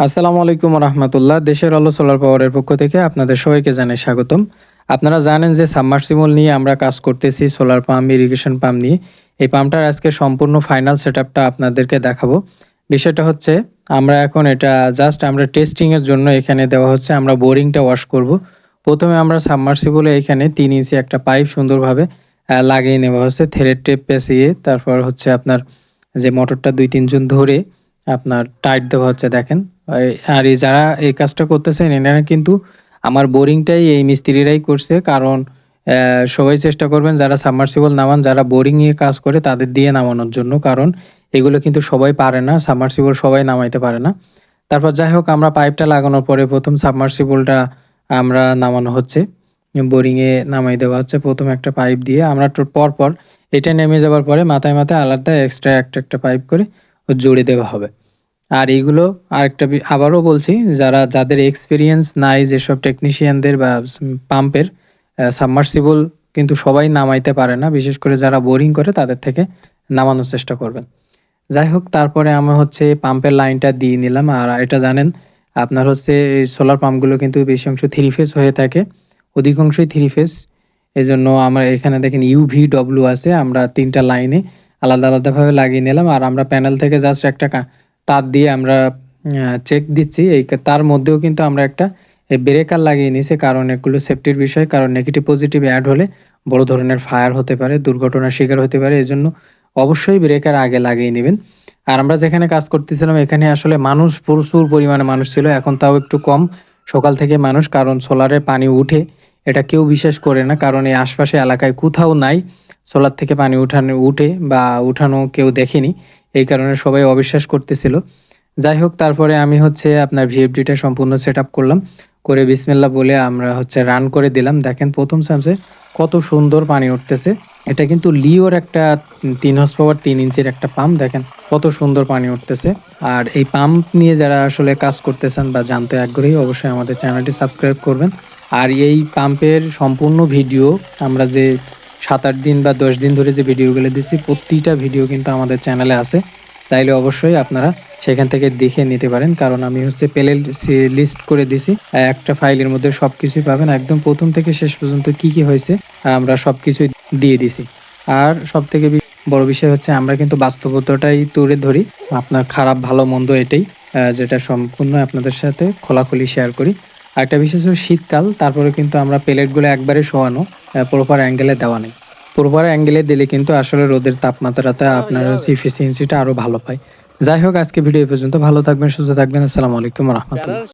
আসসালামু আলাইকুম রহমতুল্লাহ। দেশের আলো সোলার পাওয়ারের পক্ষ থেকে আপনাদের সবাইকে জানাই স্বাগতম। আপনারা জানেন যে সাবমার্সিবল নিয়ে আমরা কাজ করতেছি, সোলার পাম্প, ইরিগেশন পাম্প নিয়ে। এই পাম্পটার আজকে সম্পূর্ণ ফাইনাল সেটআপটা আপনাদেরকে দেখাবো। বিষয়টা হচ্ছে আমরা এখন এটা জাস্ট আমরা টেস্টিংয়ের জন্য এখানে দেওয়া হচ্ছে, আমরা বোরিংটা ওয়াশ করব। প্রথমে আমরা সাবমার্সিবলে এখানে ৩ ইঞ্চি একটা পাইপ সুন্দরভাবে লাগিয়ে নেওয়া হচ্ছে থ্রেড টেপ পেঁচিয়ে। তারপর হচ্ছে আপনার যে মোটরটা ২-৩ জন ধরে আপনার টাইট দেওয়া হচ্ছে দেখেন। আর এই যারা এই কাজটা করতেছেন এনারা কিন্তু আমার বোরিংটাই এই মিস্ত্রিরাই করছে। কারণ সবাই চেষ্টা করবেন যারা সাবমার্সিবল নামান, যারা বোরিং নিয়ে কাজ করে তাদের দিয়ে নামানোর জন্য। কারণ এগুলো কিন্তু সবাই পারে না, সাবমার্সিবল সবাই নামাইতে পারে না। তারপর যাই হোক আমরা পাইপটা লাগানোর পরে ১ম সাবমার্সিবলটা আমরা নামানো হচ্ছে। বোরিংয়ে নামাই দেওয়া হচ্ছে ১ম একটা পাইপ দিয়ে। আমরা পরপর এটা নেমে যাবার পরে মাথায়, মাথায় আলাদা এক্সট্রা একটা পাইপ করে জুড়ে দেওয়া হবে। আর এইগুলো আরেকটা আবারও বলছি, যাদের এক্সপেরিয়েন্স নাই, যেসব টেকনিশিয়ানদের বা পাম্পের সাবমার্সিবল কিন্তু সবাই নামাইতে পারে না। বিশেষ করে যারা বোরিং করে তাদের থেকে নামানোর চেষ্টা করবেন। যাই হোক তারপরে আমরা হচ্ছে পাম্পের লাইনটা দিয়ে নিলাম। আর এটা জানেন আপনার হচ্ছে এই সোলার পাম্পগুলো কিন্তু বেশি অংশ 3 ফেজ হয়ে থাকে। অধিকাংশই 3 ফেজ। এজন্য আমরা এখানে দেখেন UVW আছে। আমরা ৩ টা লাইনে আলাদা, আলাদাভাবে লাগিয়ে নিলাম। আর আমরা প্যানেল থেকে জাস্ট একটা তার দিয়ে আমরা চেক দিচ্ছি। এই তার মধ্যেও কিন্তু আমরা একটা ব্রেকার লাগিয়ে নিয়েছি। কারণ এগুলো সেফটির বিষয়। কারণ নেগেটিভ পজিটিভ এড হলে বড় ধরনের ফায়ার হতে পারে, দুর্ঘটনার শিকার হতে পারে। এজন্য অবশ্যই ব্রেকার আগে লাগিয়ে নিবেন। আর আমরা যেখানে কাজ করতেছিলাম এখানে আসলে মানুষ, প্রচুর পরিমাণে মানুষ ছিল। এখন তাও একটু কম, সকাল থেকে মানুষ। কারণ সোলারে পানি উঠে এটা কেউ বিশ্বাস করে না। কারণ এই আশপাশে এলাকায় কোথাও নাই সোলার থেকে পানি উঠে বা উঠানো কেউ দেখেনি। এই কারণে সবাই অবিশ্বাস করতেছিল। যাই হোক তারপরে আমি হচ্ছে আপনার ভিএফডিটা সম্পূর্ণ সেটআপ করলাম। করে বিসমিল্লাহ বলে আমরা হচ্ছে রান করে দিলাম। দেখেন ১ম চান্সে কত সুন্দর পানি উঠতেছে। এটা কিন্তু লিওর একটা ৩ হর্স পাওয়ার ৩ ইঞ্চির একটা পাম্প। দেখেন কত সুন্দর পানি উঠতেছে। আর এই পাম্প নিয়ে যারা আসলে কাজ করতেছেন বা জানতে আগ্রহী অবশ্যই আমাদের চ্যানেলটি সাবস্ক্রাইব করবেন। আর এই পাম্পের সম্পূর্ণ ভিডিও আমরা যে ৭-৮ দিন বা ১০ দিন ধরে যে ভিডিওগুলো দিচ্ছি প্রতিটা ভিডিও কিন্তু আমাদের চ্যানেলে আছে। চাইলে অবশ্যই আপনারা সেখান থেকে দেখে নিতে পারেন। কারণ আমি হচ্ছে প্লে লিস্ট করে দিছি। একটা ফাইলের মধ্যে সবকিছুই পাবেন। একদম ১ম থেকে শেষ পর্যন্ত কি, কি হয়েছে আমরা সবকিছুই দিয়ে দিছি। আর সবথেকে বড় বিষয় হচ্ছে আমরা কিন্তু বাস্তবতাটাই তুলে ধরি। আপনার খারাপ ভালো মন্দ এটাই যেটা সম্পূর্ণ আপনাদের সাথে খোলাখুলি শেয়ার করি। আরেকটা বিশেষ করে শীতকাল, তারপরে কিন্তু আমরা প্লেটগুলো একবারে শোয়ানো, প্রপার অ্যাঙ্গেলে দেওয়া নেই। প্রপার অ্যাঙ্গেলে দিলে কিন্তু আসলে রোদের তাপমাত্রাটা আপনার হচ্ছে এফিসিয়েন্সিটা আরও ভালো পায়। যাই হোক আজকে ভিডিও এ পর্যন্ত। ভালো থাকবেন, সুস্থ থাকবেন। আসসালামু আলাইকুম রহমতুল্লাহ।